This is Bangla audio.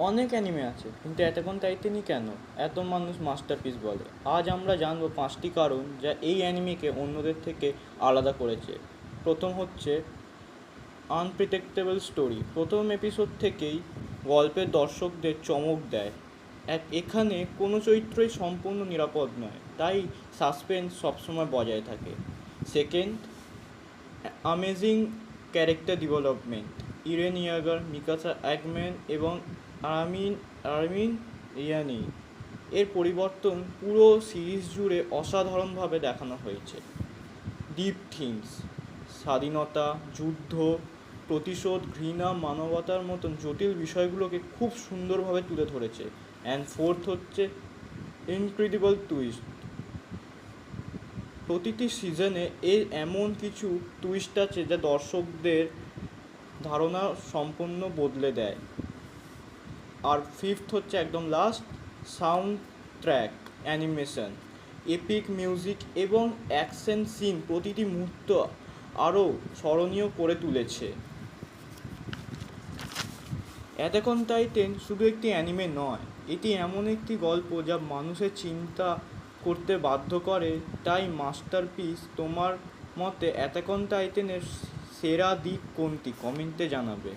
অনেক অ্যানিমে আছে, কিন্তু অ্যাটাক অন টাইটানই কেন এত মানুষ মাস্টারপিস বলে? আজ আমরা জানবো 5টি কারণ যা এই অ্যানিমেকে অন্যদের থেকে আলাদা করেছে। প্রথম হচ্ছে আনপ্রেডিক্টেবল স্টোরি। প্রথম এপিসোড থেকেই গল্পের দর্শকদের চমক দেয়। এখানে কোনো চরিত্রই সম্পূর্ণ নিরাপদ নয়, তাই সাসপেন্স সবসময় বজায় থাকে। Second, amazing character development. Eren Yeager, Mikasa Ackerman এবং আর্মিন আর্মিন ইয়ানি এর পরিবর্তন পুরো সিরিজ জুড়ে অসাধারণভাবে দেখানো হয়েছে। ডিপ থিমস, স্বাধীনতা, যুদ্ধ, প্রতিশোধ, ঘৃণা, মানবতার মতন জটিল বিষয়গুলোকে খুব সুন্দরভাবে তুলে ধরেছে। অ্যান্ড ফোর্থ হচ্ছে ইনক্রেডিবল টুইস্ট। প্রতিটি সিজনে এর এমন কিছু টুইস্ট আছে যা দর্শকদের ধারণা সম্পূর্ণ বদলে দেয়। আর ফিফথ হচ্ছে একদম last, sound track, animation, epic music এবং অ্যাকশন সিন প্রতিটি মুহূর্ত আরও স্মরণীয় করে তুলেছে। অ্যাটাক অন টাইটান শুধু একটি অ্যানিমে নয়, এটি এমন একটি গল্প যা মানুষের চিন্তা করতে বাধ্য করে। তাই মাস্টারপিস। তোমার মতে অ্যাটাক অন টাইটানের সেরা দিক কোনটি? কমেন্টে জানাবে।